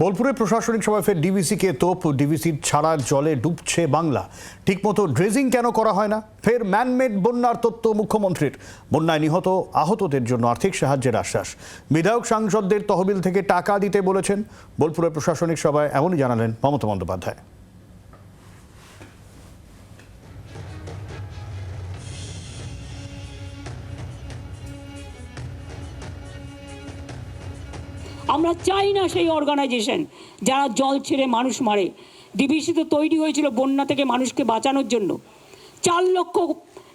বোলপুরে প্রশাসনিক সভায় ফের ডিভিসিকে তোপ। ডিভিসির ছাড়া জলে ডুবছে বাংলা। ঠিকমতো ড্রেজিং কেন করা হয় না? ফের ম্যানমেড বন্যার তথ্য মুখ্যমন্ত্রীর। বন্যায় নিহত আহতদের জন্য আর্থিক সাহায্যের আশ্বাস। বিধায়ক সাংসদদের তহবিল থেকে টাকা দিতে বলেছেন। বোলপুরে প্রশাসনিক সভায় এমনই জানালেন মমতা বন্দ্যোপাধ্যায়। আমরা চাই না সেই অর্গানাইজেশন যারা জল ছেড়ে মানুষ মারে। ডিভিসি তো তৈরি হয়েছিল বন্যা থেকে মানুষকে বাঁচানোর জন্য। 4 লক্ষ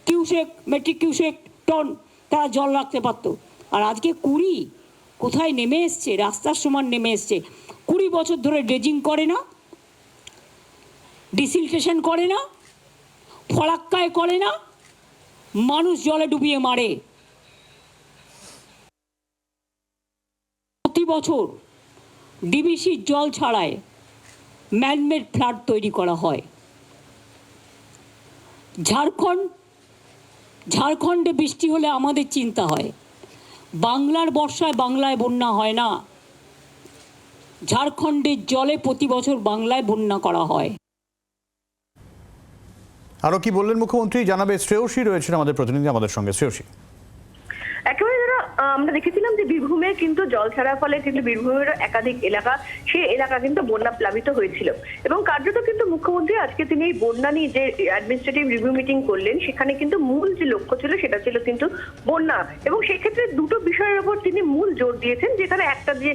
কিউসেক মেট্রিক কিউসেক টন তারা জল রাখতে পারত। আর আজকে 20 কোথায় নেমে এসছে? রাস্তার সমান নেমে এসছে। 20 বছর ধরে ড্রেজিং করে না, ডিসিলটেশন করে না, ফরাক্কায় করে না, মানুষ জলে ডুবিয়ে মারে। প্রতি বছর ডিভিসির জল ছাড়ায় ম্যানমেড ফ্লাড তৈরি করা হয়। ঝাড়খণ্ডে বৃষ্টি হলে আমাদের চিন্তা হয়। বাংলার বর্ষায় বাংলায় বন্যা হয় না। ঝাড়খণ্ডের জলে প্রতি বছর বাংলায় বন্যা করা হয়। আরো কি বললেন মুখ্যমন্ত্রী জানাবে শ্রেয়সী রয়েছেন আমাদের প্রতিনিধি আমাদের সঙ্গে। শ্রেয়সী, একেবারে আমরা দেখেছিলাম যে বীরভূমে কিন্তু জল ছাড়ার ফলে কিন্তু বীরভূমের একাধিক এলাকা, সেই এলাকা কিন্তু বন্যা প্লাবিত হয়েছিল এবং কার্যত কিন্তু মুখ্যমন্ত্রী আজকে তিনি এই বন্যা নিয়ে যে অ্যাডমিনিস্ট্রেটিভ রিভিউ মিটিং করলেন, সেখানে কিন্তু মূল যে লক্ষ্য ছিল সেটা ছিল কিন্তু বন্যা। এবং সেক্ষেত্রে দুটো বিষয়ের উপর তিনি মূল জোর দিয়েছেন, যেখানে একটা যে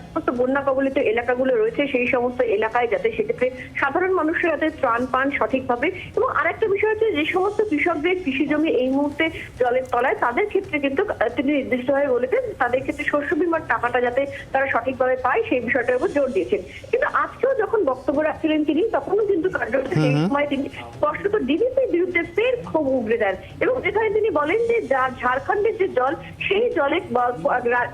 সমস্ত বন্যা কবলিত এলাকাগুলো রয়েছে সেই সমস্ত এলাকায় যাতে সেক্ষেত্রে সাধারণ মানুষের যাতে ত্রাণ পান সঠিকভাবে। এবং আরেকটা বিষয় হচ্ছে যে সমস্ত কৃষকদের কৃষি জমি এই মুহূর্তে জলের তলায়, তাদের ক্ষেত্রে কিন্তু তিনি নির্দিষ্টভাবে বলেছেন তাদের ক্ষেত্রে শস্য বীমার টাকাটা যাতে তারা সঠিকভাবে পায় সেই বিষয়টার উপর জোর দিয়েছেন। কিন্তু আজকেও যখন বক্তব্য রাখছিলেন তিনি, তখনও কিন্তু কার্যত সেই সময় তিনি স্পষ্টত ডিভিসির বিরুদ্ধে ফের ক্ষোভ উগড়ে দেন এবং যেখানে তিনি বলেন যে ঝাড়খণ্ডের যে জল, সেই জলে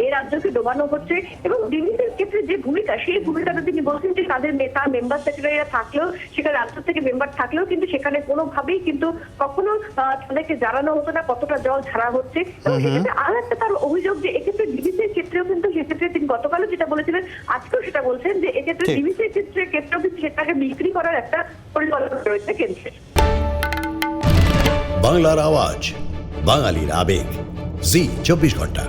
এই রাজ্যকে ডোবানো হচ্ছে এবং ডিভিসির ক্ষেত্রে যে ভূমিকা, সেই ভূমিকাটা তিনি বলছেন যে তাদের নেতা মেম্বার সেক্রেটারিরা থাকলেও, সেখানে রাজ্য থেকে মেম্বার থাকলেও কিন্তু সেখানে কোনোভাবেই কিন্তু কখনো তাদেরকে জানানো হতো না কতটা জল ছাড়া হচ্ছে। এবং সেক্ষেত্রে আর একটা তার অভিযোগ যে এক্ষেত্রে ডিভিসির ক্ষেত্রেও কিন্তু সেক্ষেত্রে তিনি গতকালও যেটা বলেছিলেন আজকেও সেটা বলছেন যে এক্ষেত্রে ডিভিসির ক্ষেত্রেও কিন্তু সেটাকে বিক্রি করার একটা পরিকল্পনা রয়েছে কেন্দ্রের। বাংলার আওয়াজ, বাঙালির আবেগ, জি 24 ঘন্টা।